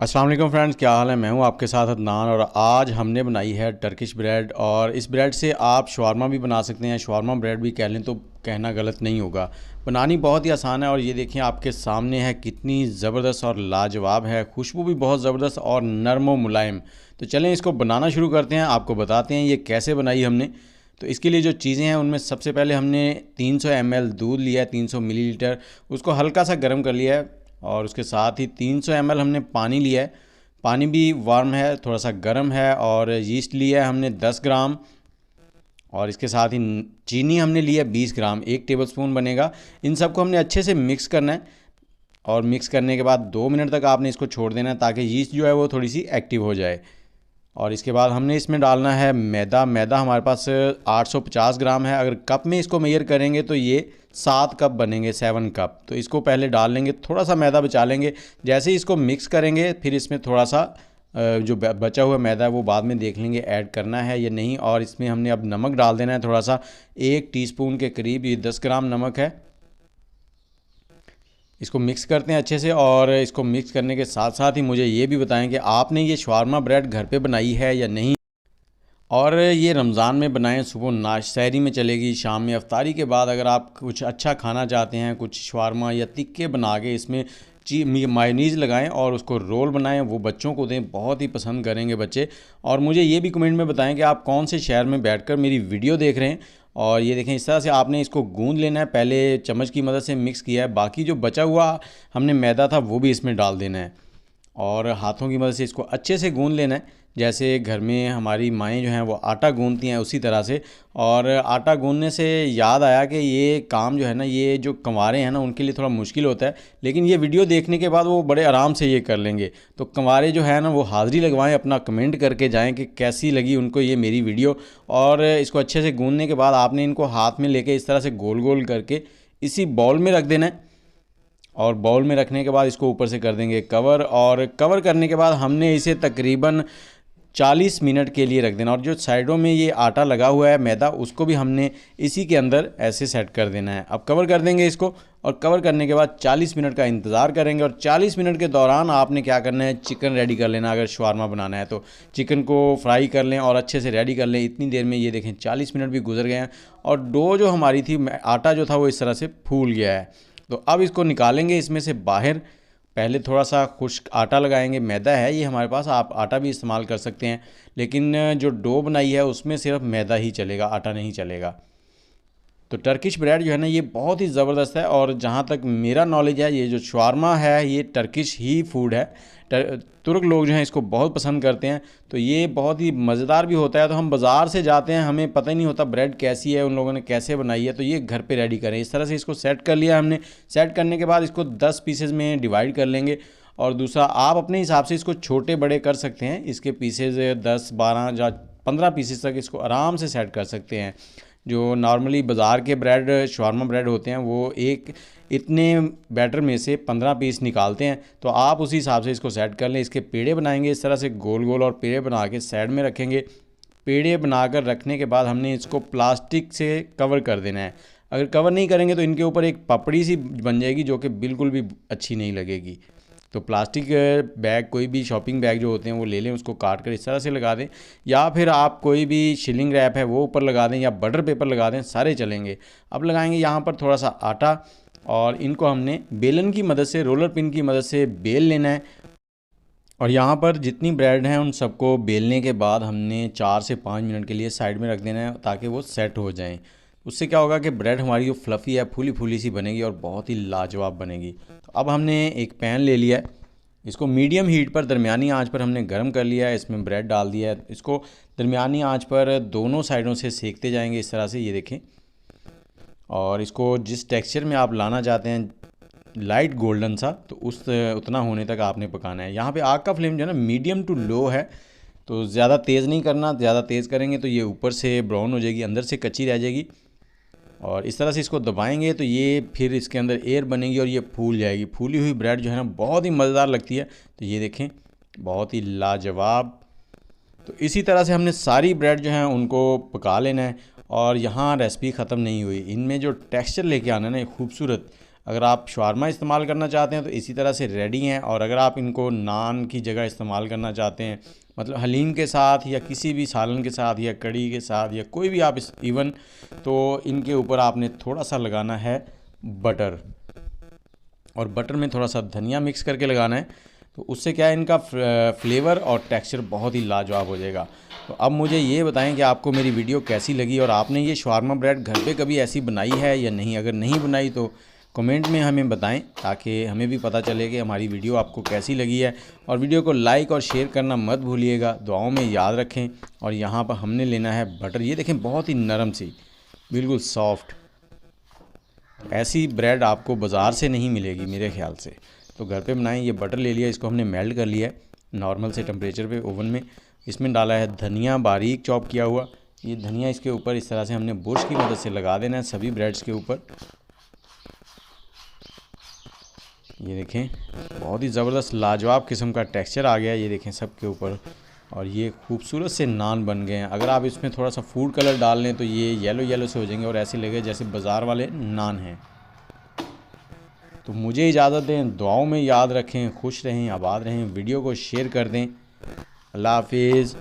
अस्सलाम वालेकुम फ्रेंड्स, क्या हाल है। मैं हूं आपके साथ अदनान और आज हमने बनाई है टर्किश ब्रेड। और इस ब्रेड से आप शवारमा भी बना सकते हैं, शवारमा ब्रेड भी कह लें तो कहना गलत नहीं होगा। बनानी बहुत ही आसान है और ये देखें आपके सामने है, कितनी ज़बरदस्त और लाजवाब है। खुशबू भी बहुत ज़बरदस्त और नरम व मुलायम। तो चलें इसको बनाना शुरू करते हैं, आपको बताते हैं ये कैसे बनाई हमने। तो इसके लिए जो चीज़ें हैं उनमें सबसे पहले हमने 300 ml दूध लिया है, 300 मिलीलीटर। उसको हल्का सा गर्म कर लिया है और उसके साथ ही 300 ml हमने पानी लिया है। पानी भी वार्म है, थोड़ा सा गर्म है। और यीस्ट लिया है हमने 10 ग्राम। और इसके साथ ही चीनी हमने लिया 20 ग्राम, 1 टेबलस्पून बनेगा। इन सबको हमने अच्छे से मिक्स करना है और मिक्स करने के बाद 2 मिनट तक आपने इसको छोड़ देना है ताकि यीस्ट जो है वो थोड़ी सी एक्टिव हो जाए। और इसके बाद हमने इसमें डालना है मैदा। मैदा हमारे पास 850 ग्राम है। अगर कप में इसको मेजर करेंगे तो ये 7 कप बनेंगे, 7 कप। तो इसको पहले डाल लेंगे, थोड़ा सा मैदा बचा लेंगे। जैसे ही इसको मिक्स करेंगे फिर इसमें थोड़ा सा जो बचा हुआ मैदा है वो बाद में देख लेंगे ऐड करना है या नहीं। और इसमें हमने अब नमक डाल देना है थोड़ा सा, 1 टीस्पून के करीब, ये 10 ग्राम नमक है। इसको मिक्स करते हैं अच्छे से। और इसको मिक्स करने के साथ साथ ही मुझे ये भी बताएं कि आपने ये शवारमा ब्रेड घर पे बनाई है या नहीं। और ये रमज़ान में बनाएं, सुबह सहरी में चलेगी, शाम में अफ्तारी के बाद अगर आप कुछ अच्छा खाना चाहते हैं, कुछ शवारमा या टिक्के बना के इसमें मायोनीज़ लगाएं और उसको रोल बनाएं, वो बच्चों को दें, बहुत ही पसंद करेंगे बच्चे। और मुझे ये भी कमेंट में बताएं कि आप कौन से शहर में बैठकर मेरी वीडियो देख रहे हैं। और ये देखें, इस तरह से आपने इसको गूंद लेना है। पहले चम्मच की मदद से मिक्स किया है, बाकी जो बचा हुआ हमने मैदा था वो भी इसमें डाल देना है और हाथों की मदद से इसको अच्छे से गूंद लेना है, जैसे घर में हमारी माएँ जो हैं वो आटा गूंदती हैं उसी तरह से। और आटा गूंदने से याद आया कि ये काम जो है ना, ये जो कंवारे हैं ना उनके लिए थोड़ा मुश्किल होता है, लेकिन ये वीडियो देखने के बाद वो बड़े आराम से ये कर लेंगे। तो कंवारे जो है ना वो हाज़िरी लगवाएं, अपना कमेंट करके जाएं कि कैसी लगी उनको ये मेरी वीडियो। और इसको अच्छे से गूंदने के बाद आपने इनको हाथ में लेके इस तरह से गोल गोल करके इसी बाउल में रख देना है। और बाउल में रखने के बाद इसको ऊपर से कर देंगे कवर। और कवर करने के बाद हमने इसे तकरीबन 40 मिनट के लिए रख देना। और जो साइडों में ये आटा लगा हुआ है मैदा, उसको भी हमने इसी के अंदर ऐसे सेट कर देना है। अब कवर कर देंगे इसको और कवर करने के बाद 40 मिनट का इंतज़ार करेंगे। और 40 मिनट के दौरान आपने क्या करना है, चिकन रेडी कर लेना। अगर शवारमा बनाना है तो चिकन को फ्राई कर लें और अच्छे से रेडी कर लें। इतनी देर में ये देखें 40 मिनट भी गुजर गए हैं और डो जो हमारी थी, आटा जो था वो इस तरह से फूल गया है। तो अब इसको निकालेंगे इसमें से बाहर। पहले थोड़ा सा खुश्क आटा लगाएंगे, मैदा है ये हमारे पास, आप आटा भी इस्तेमाल कर सकते हैं, लेकिन जो डो बनाई है उसमें सिर्फ मैदा ही चलेगा, आटा नहीं चलेगा। तो टर्किश ब्रेड जो है ना ये बहुत ही ज़बरदस्त है। और जहाँ तक मेरा नॉलेज है, ये जो शवारमा है ये टर्किश ही फूड है। तुर्क लोग जो हैं इसको बहुत पसंद करते हैं। तो ये बहुत ही मज़ेदार भी होता है। तो हम बाज़ार से जाते हैं, हमें पता ही नहीं होता ब्रेड कैसी है, उन लोगों ने कैसे बनाई है। तो ये घर पे रेडी करें। इस तरह से इसको सेट कर लिया हमने। सेट करने के बाद इसको 10 पीसेज में डिवाइड कर लेंगे। और दूसरा, आप अपने हिसाब से इसको छोटे बड़े कर सकते हैं। इसके पीसेज 10, 12 या 15 पीसेज तक इसको आराम से सेट कर सकते हैं। जो नॉर्मली बाज़ार के ब्रेड, शवारमा ब्रेड होते हैं, वो एक इतने बैटर में से 15 पीस निकालते हैं। तो आप उसी हिसाब से इसको सेट कर लें। इसके पेड़े बनाएंगे इस तरह से गोल गोल, और पेड़े बना के साइड में रखेंगे। पेड़े बनाकर रखने के बाद हमने इसको प्लास्टिक से कवर कर देना है। अगर कवर नहीं करेंगे तो इनके ऊपर एक पपड़ी सी बन जाएगी जो कि बिल्कुल भी अच्छी नहीं लगेगी। तो प्लास्टिक बैग, कोई भी शॉपिंग बैग जो होते हैं वो ले लें, उसको काट कर इस तरह से लगा दें। या फिर आप कोई भी शिलिंग रैप है वो ऊपर लगा दें, या बटर पेपर लगा दें, सारे चलेंगे। अब लगाएंगे यहाँ पर थोड़ा सा आटा और इनको हमने बेलन की मदद से, रोलर पिन की मदद से बेल लेना है। और यहाँ पर जितनी ब्रेड हैं उन सबको बेलने के बाद हमने 4 से 5 मिनट के लिए साइड में रख देना है ताकि वो सेट हो जाएं। उससे क्या होगा कि ब्रेड हमारी जो फ्लफ़ी है, फूली फूली सी बनेगी और बहुत ही लाजवाब बनेगी। तो अब हमने एक पैन ले लिया है, इसको मीडियम हीट पर, दरमियानी आंच पर हमने गर्म कर लिया है। इसमें ब्रेड डाल दिया है। इसको दरमियानी आंच पर दोनों साइडों से सेकते जाएंगे इस तरह से, ये देखें। और इसको जिस टेक्सचर में आप लाना चाहते हैं, लाइट गोल्डन सा, तो उस उतना होने तक आपने पकाना है। यहाँ पे आग का फ्लेम जो है ना मीडियम टू लो है। तो ज़्यादा तेज़ नहीं करना, ज़्यादा तेज़ करेंगे तो ये ऊपर से ब्राउन हो जाएगी, अंदर से कच्ची रह जाएगी। और इस तरह से इसको दबाएंगे तो ये फिर इसके अंदर एयर बनेगी और ये फूल जाएगी। फूली हुई ब्रेड जो है ना बहुत ही मज़ेदार लगती है। तो ये देखें, बहुत ही लाजवाब। तो इसी तरह से हमने सारी ब्रेड जो हैं उनको पका लेना है। और यहाँ रेसिपी ख़त्म नहीं हुई, इनमें जो टेक्सचर लेके आना है ना खूबसूरत, अगर आप शवारमा इस्तेमाल करना चाहते हैं तो इसी तरह से रेडी हैं। और अगर आप इनको नान की जगह इस्तेमाल करना चाहते हैं, मतलब हलीम के साथ या किसी भी सालन के साथ या कड़ी के साथ या कोई भी आप इवन, तो इनके ऊपर आपने थोड़ा सा लगाना है बटर, और बटर में थोड़ा सा धनिया मिक्स करके लगाना है। तो उससे क्या है, इनका फ्लेवर और टेक्सचर बहुत ही लाजवाब हो जाएगा। तो अब मुझे ये बताएं कि आपको मेरी वीडियो कैसी लगी और आपने ये शवारमा ब्रेड घर पे कभी ऐसी बनाई है या नहीं। अगर नहीं बनाई तो कमेंट में हमें बताएं, ताकि हमें भी पता चले कि हमारी वीडियो आपको कैसी लगी है। और वीडियो को लाइक और शेयर करना मत भूलिएगा, दुआओं में याद रखें। और यहाँ पर हमने लेना है बटर, ये देखें बहुत ही नरम सी, बिल्कुल सॉफ्ट। ऐसी ब्रेड आपको बाज़ार से नहीं मिलेगी मेरे ख्याल से। तो घर पे बनाएं। ये बटर ले लिया, इसको हमने मेल्ट कर लिया है नॉर्मल से टेम्परेचर पे ओवन में। इसमें डाला है धनिया बारीक चॉप किया हुआ। ये धनिया इसके ऊपर इस तरह से हमने बुर्श की मदद से लगा देना है सभी ब्रेड्स के ऊपर। ये देखें बहुत ही ज़बरदस्त लाजवाब किस्म का टेक्सचर आ गया है, ये देखें सब के ऊपर। और ये खूबसूरत से नान बन गए हैं। अगर आप इसमें थोड़ा सा फूड कलर डाल लें तो ये येलो येलो से हो जाएंगे और ऐसे लगे जैसे बाज़ार वाले नान हैं। तो मुझे इजाज़त दें, दुआओं में याद रखें, खुश रहें, आबाद रहें, वीडियो को शेयर कर दें। अल्लाह हाफिज़।